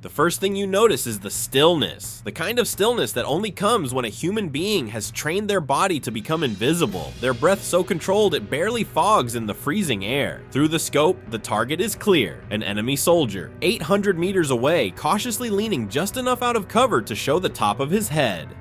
The first thing you notice is the stillness. The kind of stillness that only comes when a human being has trained their body to become invisible, their breath so controlled it barely fogs in the freezing air. Through the scope, the target is clear, an enemy soldier, 800 meters away, cautiously leaning just enough out of cover to show the top of his head.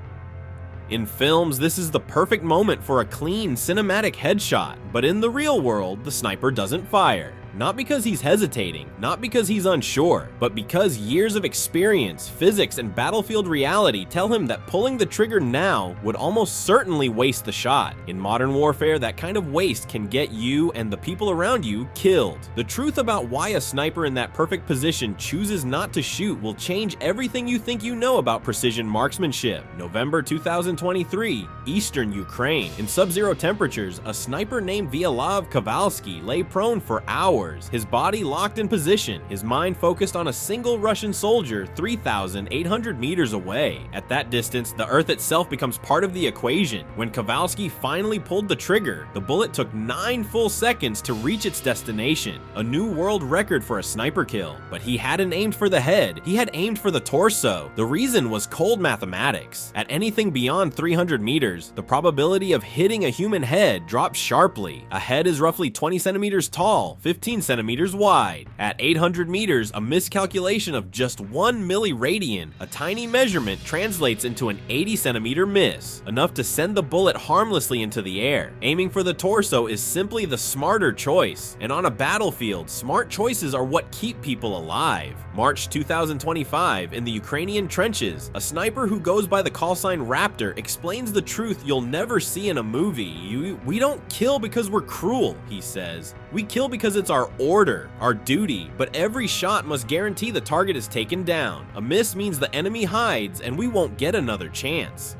In films, this is the perfect moment for a clean, cinematic headshot, but in the real world, the sniper doesn't fire. Not because he's hesitating, not because he's unsure, but because years of experience, physics, and battlefield reality tell him that pulling the trigger now would almost certainly waste the shot. In modern warfare, that kind of waste can get you and the people around you killed. The truth about why a sniper in that perfect position chooses not to shoot will change everything you think you know about precision marksmanship. November 2023, Eastern Ukraine. In sub-zero temperatures, a sniper named Vilav Kavalsski lay prone for hours, his body locked in position, his mind focused on a single Russian soldier 3,800 meters away. At that distance, the earth itself becomes part of the equation. When Kavalsski finally pulled the trigger, the bullet took 9 full seconds to reach its destination, a new world record for a sniper kill. But he hadn't aimed for the head, he had aimed for the torso. The reason was cold mathematics. At anything beyond 300 meters, the probability of hitting a human head drops sharply. A head is roughly 20 centimeters tall, 15 centimeters wide. At 800 meters, a miscalculation of just 1 milliradian, a tiny measurement, translates into an 80 centimeter miss, enough to send the bullet harmlessly into the air. Aiming for the torso is simply the smarter choice, and on a battlefield, smart choices are what keep people alive. March 2025, in the Ukrainian trenches, a sniper who goes by the call sign Raptor explains the truth you'll never see in a movie. We don't kill because we're cruel, he says. We kill because it's our order, our duty, but every shot must guarantee the target is taken down. A miss means the enemy hides and we won't get another chance.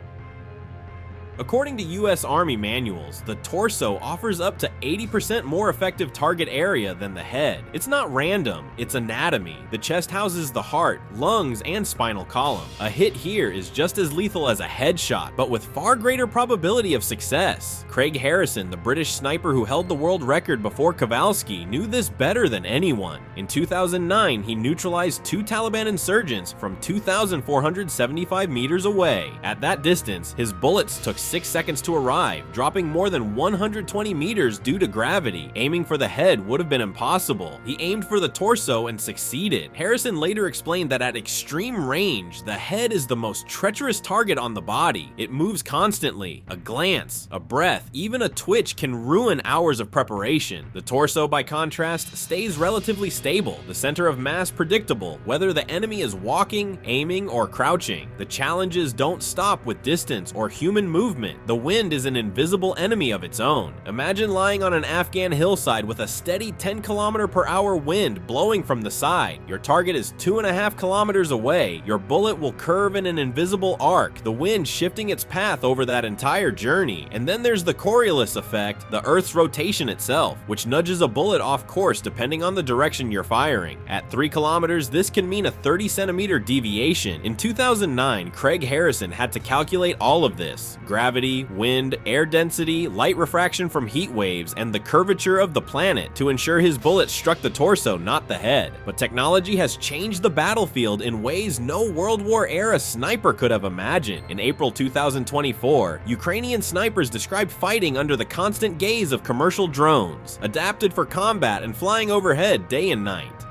According to US Army manuals, the torso offers up to 80% more effective target area than the head. It's not random, it's anatomy. The chest houses the heart, lungs, and spinal column. A hit here is just as lethal as a headshot, but with far greater probability of success. Craig Harrison, the British sniper who held the world record before Kavalsky, knew this better than anyone. In 2009, he neutralized 2 Taliban insurgents from 2,475 meters away. At that distance, his bullets took 6 seconds to arrive, dropping more than 120 meters due to gravity. Aiming for the head would have been impossible. He aimed for the torso and succeeded. Harrison later explained that at extreme range, the head is the most treacherous target on the body. It moves constantly. A glance, a breath, even a twitch can ruin hours of preparation. The torso, by contrast, stays relatively stable. The center of mass predictable, whether the enemy is walking, aiming, or crouching. The challenges don't stop with distance or human movement. The wind is an invisible enemy of its own. Imagine lying on an Afghan hillside with a steady 10 km/h wind blowing from the side. Your target is 2.5 kilometers away. Your bullet will curve in an invisible arc, the wind shifting its path over that entire journey. And then there's the Coriolis effect, the Earth's rotation itself, which nudges a bullet off course depending on the direction you're firing. At 3 kilometers, this can mean a 30 centimeter deviation. In 2009, Craig Harrison had to calculate all of this: gravity, wind, air density, light refraction from heat waves, and the curvature of the planet to ensure his bullet struck the torso, not the head. But technology has changed the battlefield in ways no World War era sniper could have imagined. In April 2024, Ukrainian snipers described fighting under the constant gaze of commercial drones, adapted for combat and flying overhead day and night.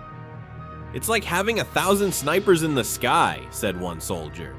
"It's like having 1,000 snipers in the sky," said one soldier.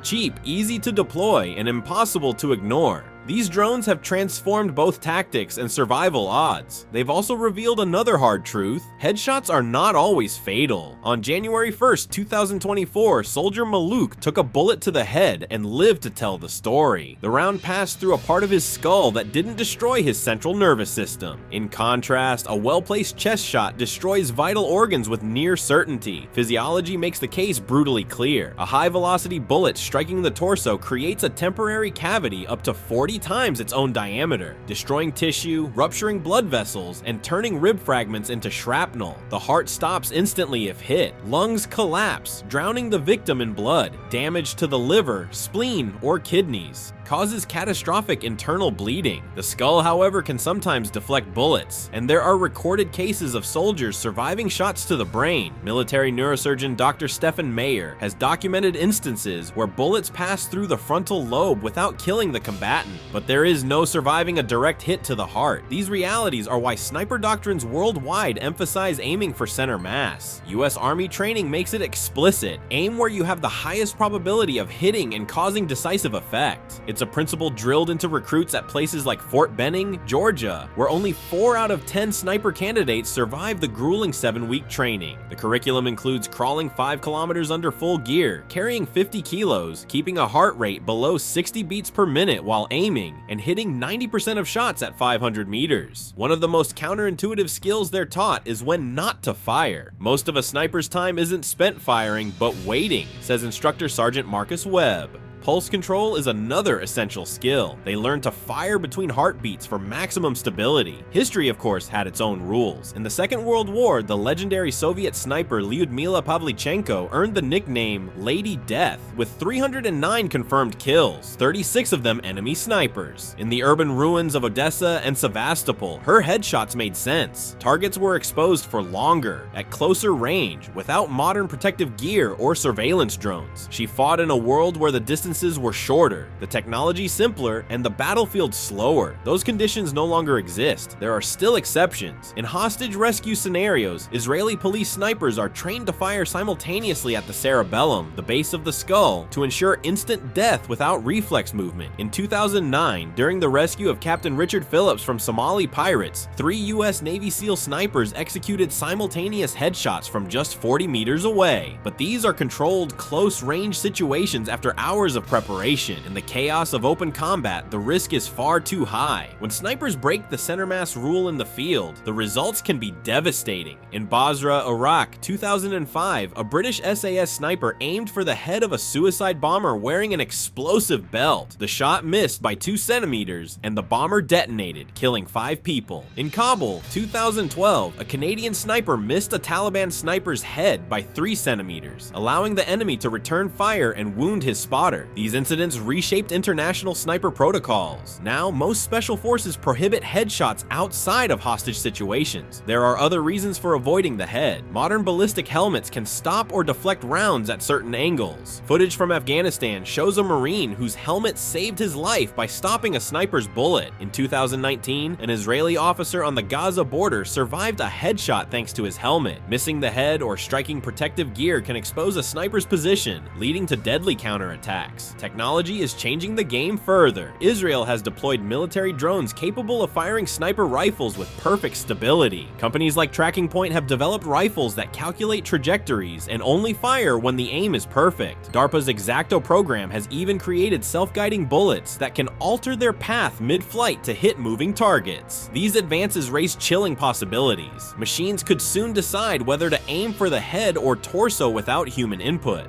Cheap, easy to deploy, and impossible to ignore. These drones have transformed both tactics and survival odds. They've also revealed another hard truth: headshots are not always fatal. On January 1st, 2024, soldier Maluk took a bullet to the head and lived to tell the story. The round passed through a part of his skull that didn't destroy his central nervous system. In contrast, a well-placed chest shot destroys vital organs with near certainty. Physiology makes the case brutally clear. A high-velocity bullet striking the torso creates a temporary cavity up to 40 3 times its own diameter, destroying tissue, rupturing blood vessels, and turning rib fragments into shrapnel. The heart stops instantly if hit. Lungs collapse, drowning the victim in blood. Damage to the liver, spleen, or kidneys causes catastrophic internal bleeding. The skull, however, can sometimes deflect bullets, and there are recorded cases of soldiers surviving shots to the brain. Military neurosurgeon Dr. Stephen Mayer has documented instances where bullets pass through the frontal lobe without killing the combatant, but there is no surviving a direct hit to the heart. These realities are why sniper doctrines worldwide emphasize aiming for center mass. US Army training makes it explicit: aim where you have the highest probability of hitting and causing decisive effect. It's a principle drilled into recruits at places like Fort Benning, Georgia, where only 4 out of 10 sniper candidates survive the grueling 7-week training. The curriculum includes crawling 5 kilometers under full gear, carrying 50 kilos, keeping a heart rate below 60 beats per minute while aiming, and hitting 90% of shots at 500 meters. One of the most counterintuitive skills they're taught is when not to fire. Most of a sniper's time isn't spent firing, but waiting, says instructor Sergeant Marcus Webb. Pulse control is another essential skill. They learn to fire between heartbeats for maximum stability. History, of course, had its own rules. In the Second World War, the legendary Soviet sniper Lyudmila Pavlichenko earned the nickname Lady Death, with 309 confirmed kills, 36 of them enemy snipers. In the urban ruins of Odessa and Sevastopol, her headshots made sense. Targets were exposed for longer, at closer range, without modern protective gear or surveillance drones. She fought in a world where the distances were shorter, the technology simpler, and the battlefield slower. Those conditions no longer exist. There are still exceptions. In hostage rescue scenarios, Israeli police snipers are trained to fire simultaneously at the cerebellum, the base of the skull, to ensure instant death without reflex movement. In 2009, during the rescue of Captain Richard Phillips from Somali pirates, 3 US Navy SEAL snipers executed simultaneous headshots from just 40 meters away. But these are controlled, close-range situations after hours of preparation. In the chaos of open combat, the risk is far too high. When snipers break the center mass rule in the field, the results can be devastating. In Basra, Iraq, 2005, a British SAS sniper aimed for the head of a suicide bomber wearing an explosive belt. The shot missed by 2 centimeters, and the bomber detonated, killing 5 people. In Kabul, 2012, a Canadian sniper missed a Taliban sniper's head by 3 centimeters, allowing the enemy to return fire and wound his spotter. These incidents reshaped international sniper protocols. Now, most special forces prohibit headshots outside of hostage situations. There are other reasons for avoiding the head. Modern ballistic helmets can stop or deflect rounds at certain angles. Footage from Afghanistan shows a Marine whose helmet saved his life by stopping a sniper's bullet. In 2019, an Israeli officer on the Gaza border survived a headshot thanks to his helmet. Missing the head or striking protective gear can expose a sniper's position, leading to deadly counterattacks. Technology is changing the game further. Israel has deployed military drones capable of firing sniper rifles with perfect stability. Companies like Tracking Point have developed rifles that calculate trajectories and only fire when the aim is perfect. DARPA's Exacto program has even created self-guiding bullets that can alter their path mid-flight to hit moving targets. These advances raise chilling possibilities. Machines could soon decide whether to aim for the head or torso without human input.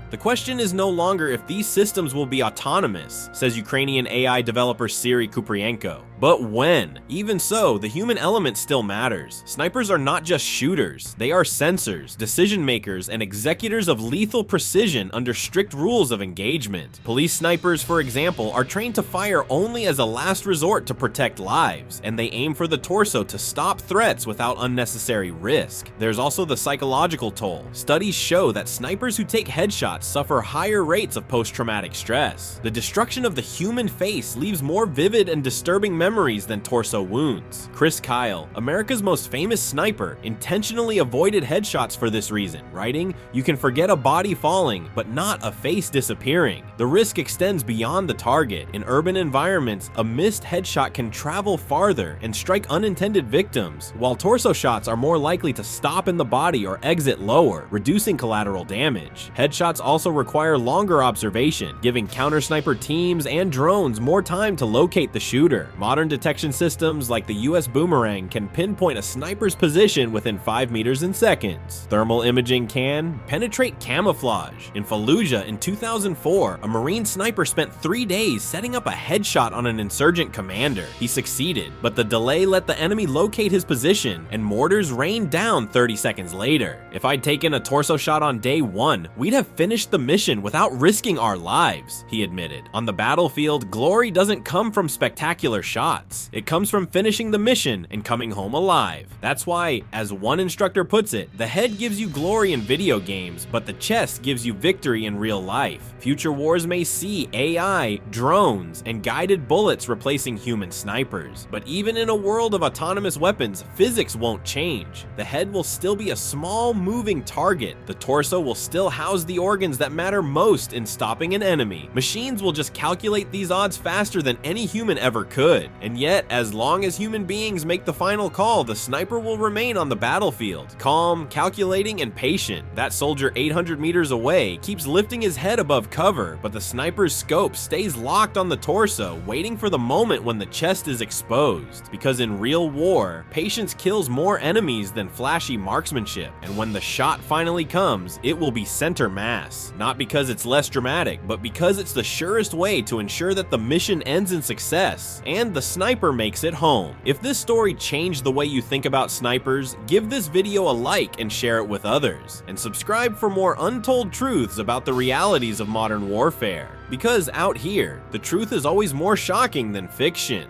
The question is no longer if these systems will be autonomous, says Ukrainian AI developer Siri Kuprienko, but when. Even so, the human element still matters. Snipers are not just shooters, they are sensors, decision makers, and executors of lethal precision under strict rules of engagement. Police snipers, for example, are trained to fire only as a last resort to protect lives, and they aim for the torso to stop threats without unnecessary risk. There's also the psychological toll. Studies show that snipers who take headshots suffer higher rates of post-traumatic stress. The destruction of the human face leaves more vivid and disturbing memories than torso wounds. Chris Kyle, America's most famous sniper, intentionally avoided headshots for this reason, writing, "You can forget a body falling, but not a face disappearing. The risk extends beyond the target. In urban environments, a missed headshot can travel farther and strike unintended victims, while torso shots are more likely to stop in the body or exit lower, reducing collateral damage. Headshots also require longer observation, giving counter-sniper teams and drones more time to locate the shooter. Modern Modern detection systems like the US Boomerang can pinpoint a sniper's position within 5 meters in seconds. Thermal imaging can penetrate camouflage. In Fallujah in 2004, a Marine sniper spent 3 days setting up a headshot on an insurgent commander. He succeeded, but the delay let the enemy locate his position, and mortars rained down 30 seconds later. If I'd taken a torso shot on day 1, we'd have finished the mission without risking our lives, he admitted. On the battlefield, glory doesn't come from spectacular shots. It comes from finishing the mission and coming home alive. That's why, as one instructor puts it, the head gives you glory in video games, but the chest gives you victory in real life. Future wars may see AI, drones, and guided bullets replacing human snipers. But even in a world of autonomous weapons, physics won't change. The head will still be a small, moving target. The torso will still house the organs that matter most in stopping an enemy. Machines will just calculate these odds faster than any human ever could. And yet, as long as human beings make the final call, the sniper will remain on the battlefield, calm, calculating, and patient. That soldier 800 meters away keeps lifting his head above cover, but the sniper's scope stays locked on the torso, waiting for the moment when the chest is exposed. Because in real war, patience kills more enemies than flashy marksmanship, and when the shot finally comes, it will be center mass. Not because it's less dramatic, but because it's the surest way to ensure that the mission ends in success, and the sniper makes it home. If this story changed the way you think about snipers, give this video a like and share it with others, and subscribe for more untold truths about the realities of modern warfare. Because out here, the truth is always more shocking than fiction.